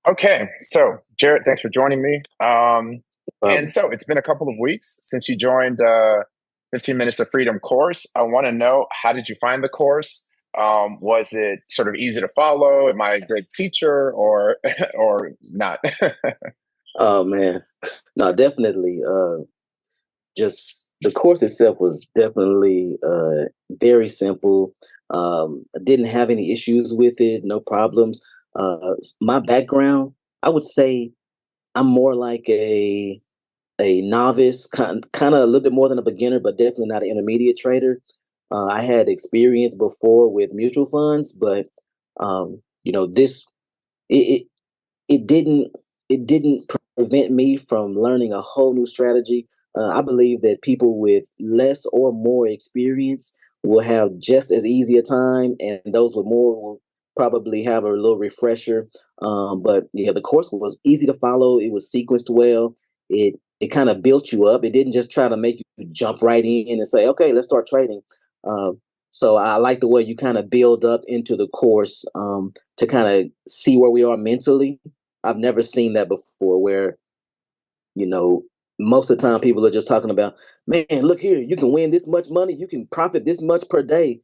Okay, so Jerret, thanks for joining me. And Um, so it's been a couple of weeks since you joined 15 Minutes of Freedom course. I want to know, how did you find the course? Was it sort of easy to follow? Am I a great teacher or or not? oh man, no, definitely. Just the course itself was definitely very simple. I didn't have any issues with it, no problems. My background, I would say, I'm more like a novice, kind of a little bit more than a beginner, but definitely not an intermediate trader. I had experience before with mutual funds, but this it, it it didn't prevent me from learning a whole new strategy. I believe that people with less or more experience will have just as easy a time, and those with more will probably have a little refresher. But yeah, the course was easy to follow. It was sequenced well. It kind of built you up. It didn't just try to make you jump right in and say, "Okay, let's start trading." So I like the way you kind of build up into the course to kind of see where we are mentally. I've never seen that before where, you know, most of the time people are just talking about, man, look here, you can win this much money, you can profit this much per day.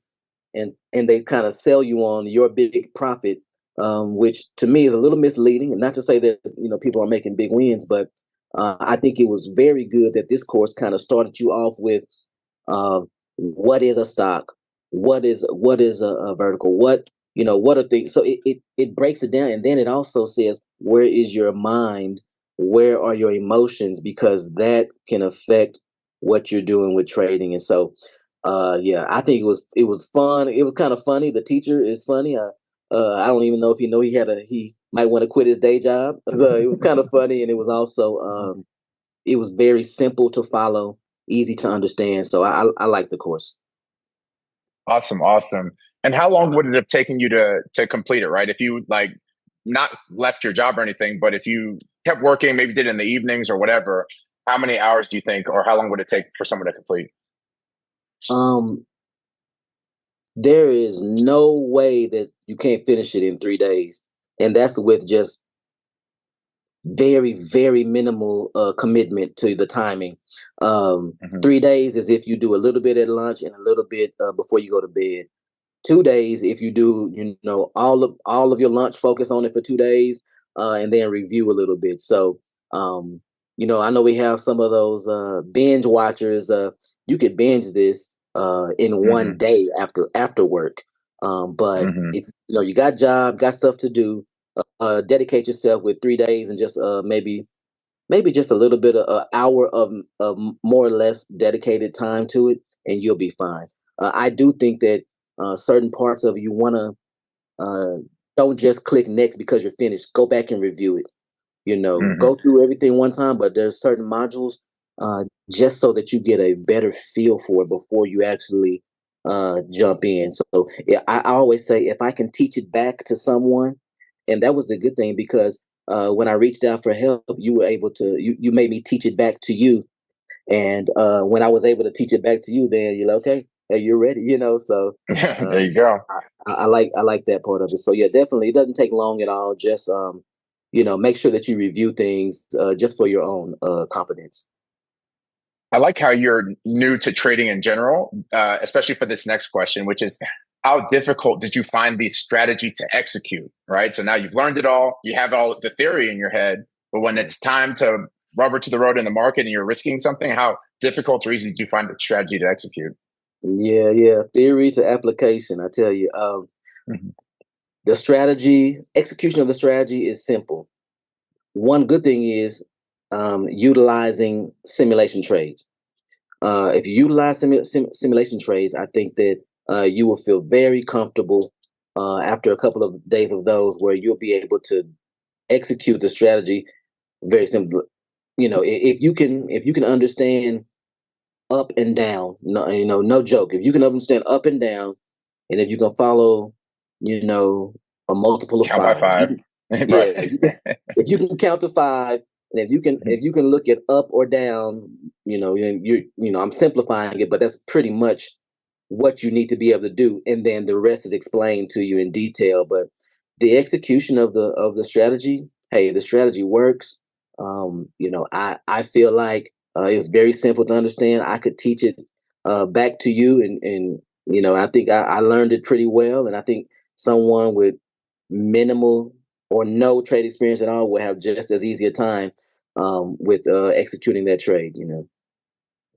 And they kind of sell you on your big profit, which to me is a little misleading. And not to say that, people are making big wins, but I think it was very good that this course kind of started you off with uh, what is a stock, what is a vertical, what are things. So it breaks it down, and then it also says where is your mind, where are your emotions, because that can affect what you're doing with trading. And so yeah, I think it was fun. It was kind of funny. The teacher is funny. I don't even know if he might want to quit his day job. So it was kind of funny, and it was also it was very simple to follow, easy to understand. So I like the course. Awesome, awesome. And how long would it have taken you to complete it, right? If you like not left your job or anything, but if you kept working, maybe did it in the evenings or whatever, how many hours do you think, or how long would it take for someone to complete? Um, there is no way that you can't finish it in 3 days, and that's with just very, very minimal commitment to the timing. Um, Hmm. 3 days is if you do a little bit at lunch and a little bit before you go to bed. 2 days if you do, all of your lunch, focus on it for 2 days, and then review a little bit. So I know we have some of those binge watchers. You could binge this in one Hmm. day after work. But Hmm. if you got stuff to do, dedicate yourself with 3 days and just maybe just a little bit of an hour of more or less dedicated time to it, and you'll be fine. I do think that certain parts of you want to don't just click next because you're finished. Go back and review it. Hmm. Go through everything one time, but there's certain modules just so that you get a better feel for it before you actually jump in. So yeah, I always say if I can teach it back to someone, and that was the good thing because when I reached out for help, you were able to you made me teach it back to you, and when I was able to teach it back to you, then you're like, okay, hey, you're ready, So There uh, you go. I like that part of it. So yeah, definitely, it doesn't take long at all. Just make sure that you review things just for your own confidence. I like how you're new to trading in general, especially for this next question, which is how difficult did you find the strategy to execute? Right. So now you've learned it all, you have all the theory in your head, but when it's time to rubber to the road in the market and you're risking something, how difficult or easy did you find the strategy to execute? Yeah, yeah. Theory to application. I tell you, Mhm. the strategy execution of the strategy is simple. One good thing is utilizing simulation trades. If you utilize simulation trades, I think that you will feel very comfortable after a couple of days of those, where you'll be able to execute the strategy very simply. If you can understand up and down, no, no joke. If you can understand up and down, and if you can follow, you know, a multiple of Count by five, five. yeah, Right. if you can count to five, and if you can look at up or down, I'm simplifying it, but that's pretty much what you need to be able to do, and then the rest is explained to you in detail. But the execution of the strategy hey, the strategy works. I feel like it's very simple to understand. I could teach it back to you, and I think I learned it pretty well. And I think someone with minimal or no trade experience at all will have just as easy a time with executing that trade.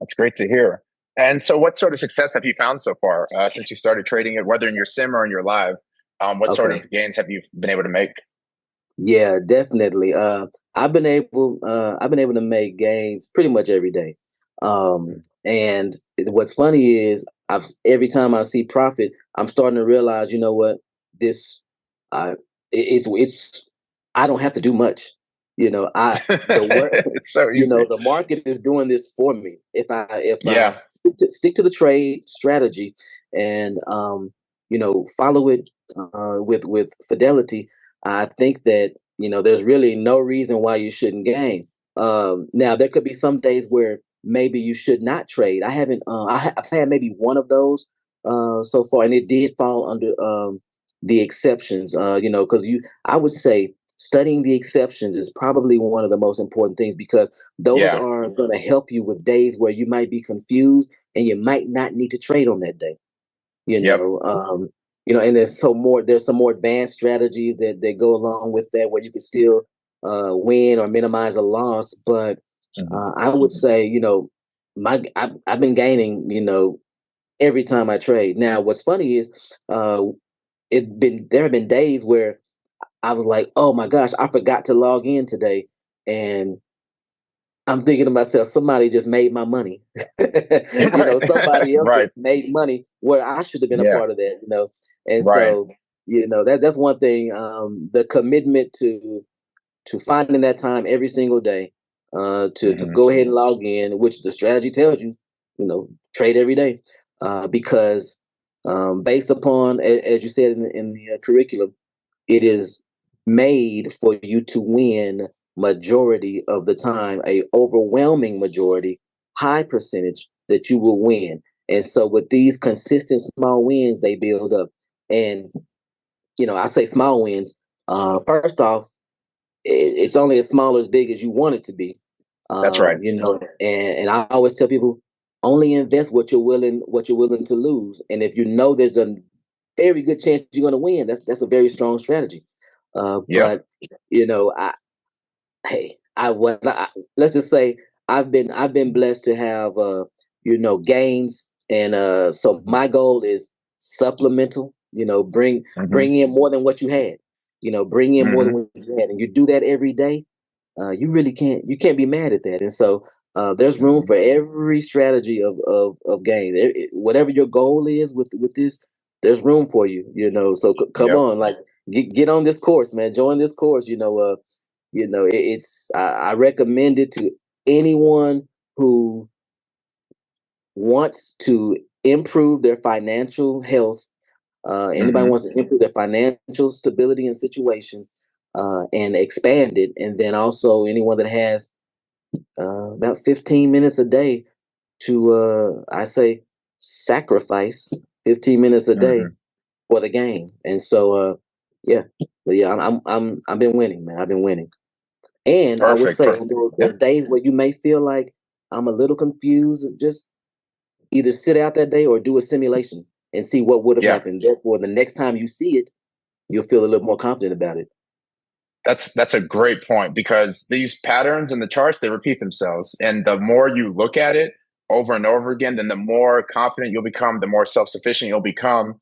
That's great to hear. And so, what sort of success have you found so far since you started trading it, whether in your sim or in your live? What sort Okay. of gains have you been able to make? Yeah, definitely. I've been able to make gains pretty much every day. And what's funny is every time I see profit, I'm starting to realize, you know what, this uh it's I don't have to do much. The work, It's so easy. the market is doing this for me. If I Yeah. stick to the trade strategy and follow it with fidelity, I think that there's really no reason why you shouldn't gain. Now there could be some days where maybe you should not trade. I haven't. I've had maybe one of those so far, and it did fall under the exceptions. Because I would say studying the exceptions is probably one of the most important things because those Yeah. are going to help you with days where you might be confused and you might not need to trade on that day. You Yep. know, um, and there's some more advanced strategies that go along with that where you can still win or minimize a loss. But Hmm. I would say, I've been gaining, every time I trade. Now, what's funny is there have been days where I was like, oh my gosh, I forgot to log in today. And I'm thinking to myself, somebody just made my money. Right. Somebody else Right. just made money where I should have been a Yeah. part of that. And Right. so, that's one thing. The commitment to finding that time every single day, to Hmm. go ahead and log in, which the strategy tells you, trade every day, because based upon, as you said in the curriculum, it is made for you to win majority of the time, a overwhelming majority, high percentage that you will win. And so with these consistent small wins, they build up. And I say small wins. First off, it's only as small or as big as you want it to be. That's right. And I always tell people only invest what you're willing to lose. And if there's a very good chance you're going to win, that's a very strong strategy. Yeah. But I hey, I what I, let's just say I've been blessed to have gains, and so Hmm. my goal is supplemental. Hmm. Bring in more than what you had. Bring in more than Hmm. what you had, and you do that every day. You can't be mad at that. And so there's room Hmm. for every strategy of gains. Whatever your goal is with this, there's room for you. So come Yep. on, like get on this course, man. Join this course. I recommend it to anyone who wants to improve their financial health. Anybody Hmm. wants to improve their financial stability and situation, and expand it, and then also anyone that has about 15 minutes a day to, I say, sacrifice 15 minutes a day Hmm. for the game. And so, yeah, but yeah, I've been winning, man. I've been winning. And I would Perfect. say, Yeah. there's days where you may feel like I'm a little confused. Just either sit out that day or do a simulation and see what would have Yeah. happened. Therefore, the next time you see it, you'll feel a little more confident about it. That's a great point because these patterns in the charts they repeat themselves, and the more you look at it over and over again, then the more confident you'll become, the more self-sufficient you'll become,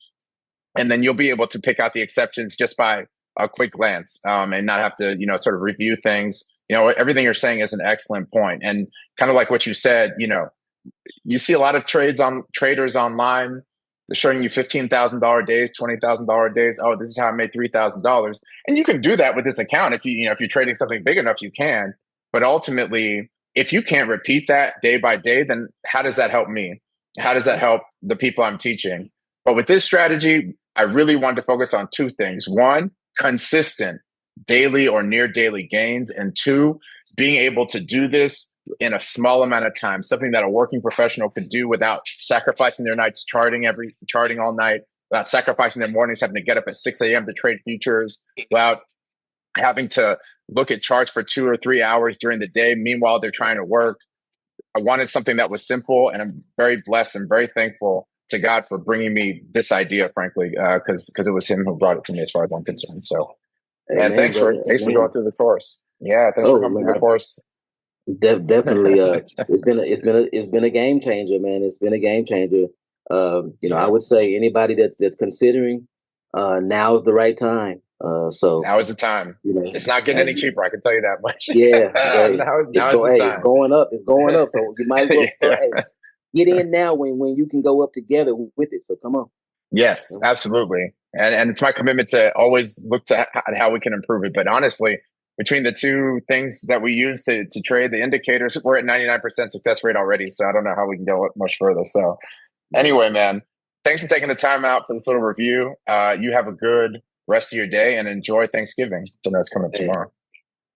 and then you'll be able to pick out the exceptions just by a quick glance, and not have to sort of review things. Everything you're saying is an excellent point, and kind of like what you said. You see a lot of traders online. They're showing you $15,000 days, $20,000 days. Oh, this is how I made $3,000, and you can do that with this account if you're trading something big enough, you can. But ultimately, if you can't repeat that day by day, then how does that help me? How does that help the people I'm teaching? But with this strategy, I really wanted to focus on two things: one, consistent daily or near daily gains, and two, being able to do this in a small amount of time, something that a working professional could do without sacrificing their nights charting all night, without sacrificing their mornings having to get up at 6 a.m. to trade futures, without having to look at charts for 2 or 3 hours during the day. Meanwhile, they're trying to work. I wanted something that was simple, and I'm very blessed and very thankful to God for bringing me this idea, frankly, because it was Him who brought it to me, as far as I'm concerned. So, man, Amen, brother. thanks for going Amen. through the course. Yeah, thanks for Oh coming through the man, course. definitely. It's been a game changer, man. It's been a game changer. I Yeah, would say anybody that's considering, now is the right time. now is the time. You know, It's not getting any cheaper. I can tell you that much. yeah, Now is the hey, it's time. going up. It's going up. So you might as well Yeah. hey, get in now when you can go up together with it. So come on. Yes, absolutely. And it's my commitment to always look to at how we can improve it. But honestly, between the two things that we use to trade, the indicators, we're at 99% success rate already. So I don't know how we can go much further. So anyway, man, thanks for taking the time out for this little review. You have a good rest of your day and enjoy Thanksgiving. So that's coming up Hey, tomorrow.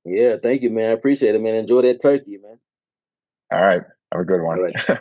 yeah, thank you, man. I appreciate it, man. Enjoy that turkey, man. All right. Have a good All one. right.